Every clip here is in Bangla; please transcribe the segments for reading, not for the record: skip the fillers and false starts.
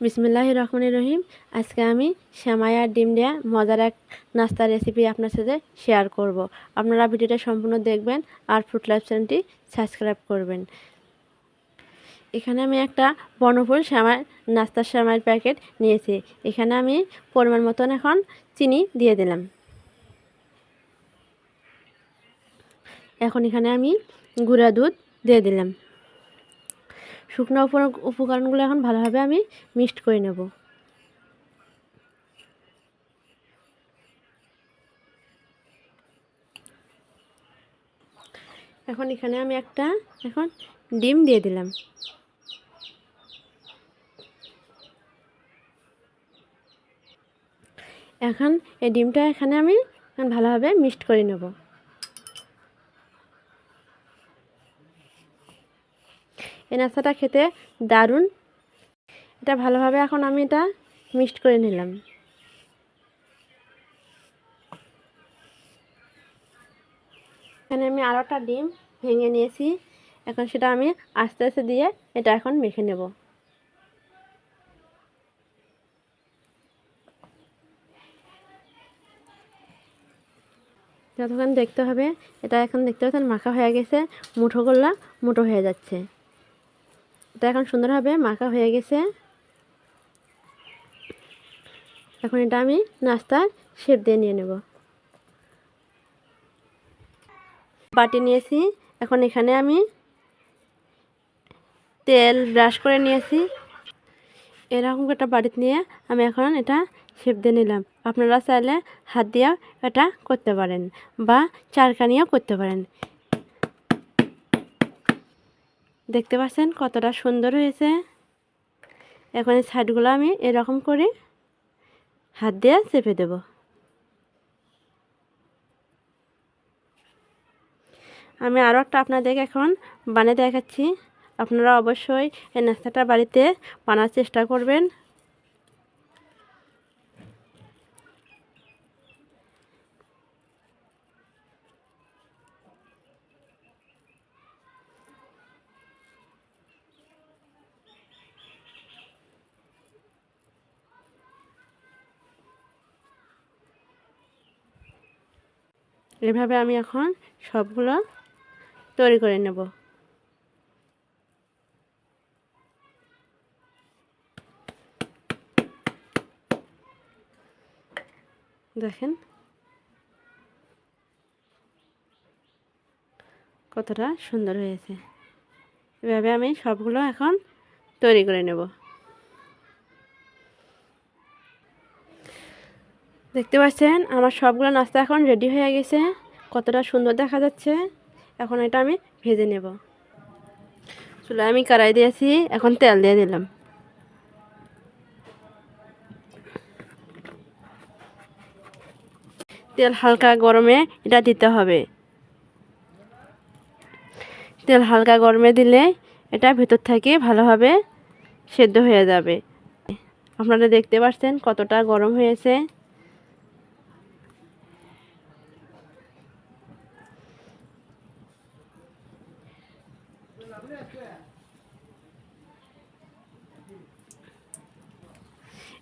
বিসমিল্লাহির রহমানির রহিম। আজকে আমি সেমাই আর ডিম দিয়ে মজার এক নাস্তার রেসিপি আপনার সাথে শেয়ার করব। আপনারা ভিডিওটা সম্পূর্ণ দেখবেন আর ফুড লাইফ চ্যানেলটি সাবস্ক্রাইব করবেন। এখানে আমি একটা বর্ণফুল সেমাই নাস্তার সেমাইয়ের প্যাকেট নিয়েছি। এখানে আমি পরিমাণ মতন এখন চিনি দিয়ে দিলাম। এখন এখানে আমি গুঁড়া দুধ দিয়ে দিলাম। শুকনো উপকরণগুলো এখন ভালোভাবে আমি মিক্সড করে নেব। এখন এখানে আমি একটা ডিম দিয়ে দিলাম। এখন এই ডিমটা এখানে আমি ভালোভাবে মিক্সড করে নেব। এই নাস্তাটা খেতে দারুণ। এটা ভালোভাবে এখন আমি এটা মিক্সড করে নিলাম। এখানে আমি আরও একটা ডিম ভেঙে নিয়েছি। এখন সেটা আমি আস্তে আস্তে দিয়ে এটা এখন মেখে নেব। যতক্ষণ দেখতে হবে, এটা এখন দেখতে পাচ্ছেন মাখা হয়ে গেছে, মুঠোগুলো মুঠো হয়ে যাচ্ছে। এটা এখন সুন্দরভাবে মাখা হয়ে গেছে। এখন এটা আমি নাস্তার শেপ দিয়ে নিয়ে নেব। বাটি নিয়েছি। এখন এখানে আমি তেল ব্রাশ করে নিয়েছি। এরকম একটা বাটিতে নিয়ে আমি এখন এটা শেপ দিয়ে নিলাম। আপনারা চাইলে হাত দিয়েও এটা করতে পারেন বা চারকানিও করতে পারেন। দেখতে পাচ্ছেন কতটা সুন্দর হয়েছে। এখন এই সাইডগুলো আমি এরকম করে হাত দিয়ে চেপে দেব। আমি আরও একটা আপনাদেরকে এখন বানিয়ে দেখাচ্ছি। আপনারা অবশ্যই এই নাস্তাটা বাড়িতে বানার চেষ্টা করবেন। এভাবে আমি এখন সবগুলো তৈরি করে নেব। দেখেন কতটা সুন্দর হয়েছে। এভাবে আমি সবগুলো এখন তৈরি করে নেব। দেখতে পাচ্ছেন আমার সবগুলো নাস্তা এখন রেডি হয়ে গেছে। কতটা সুন্দর দেখা যাচ্ছে। এখন এটা আমি ভেজে নেব। চুলায় আমি কড়াই দিয়েছি, এখন তেল দিয়ে দিলাম। তেল হালকা গরমে এটা দিতে হবে। তেল হালকা গরমে দিলে এটা ভেতর থেকে ভালোভাবে সেদ্ধ হয়ে যাবে। আপনারা দেখতে পাচ্ছেন কতটা গরম হয়েছে।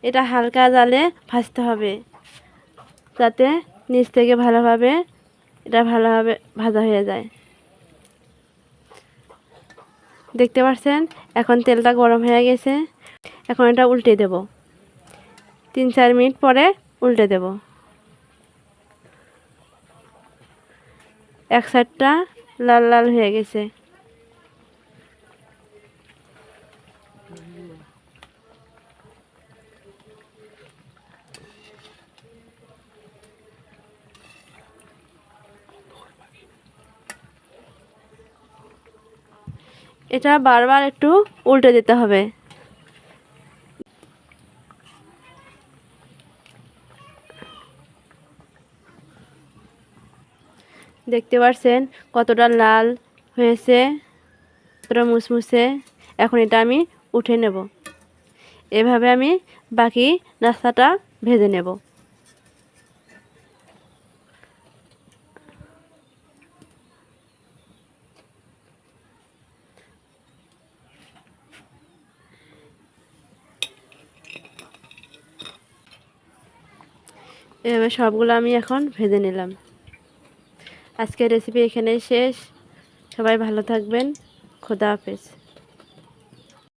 এটা হালকা জালে ভাজতে হবে, যাতে নিচ থেকে ভালোভাবে ভাজা হয়ে যায়। দেখতে পাচ্ছেন এখন তেলটা গরম হয়ে গেছে। এখন এটা উল্টে দেব। 3-4 মিনিট পরে উল্টে দেব। এক সাইডটা লাল লাল হয়ে গেছে। এটা বারবার একটু উল্টে দিতে হবে। দেখতে পাচ্ছেন কতটা লাল হয়েছে, কতটা মুসমুসে। এখন এটা আমি উঠে নেব। এভাবে আমি বাকি নাস্তাটা ভেজে নেব। এভাবে সবগুলো আমি এখন ভেজে নিলাম। আজকের রেসিপি এখানেই শেষ। সবাই ভালো থাকবেন। খোদা হাফেজ।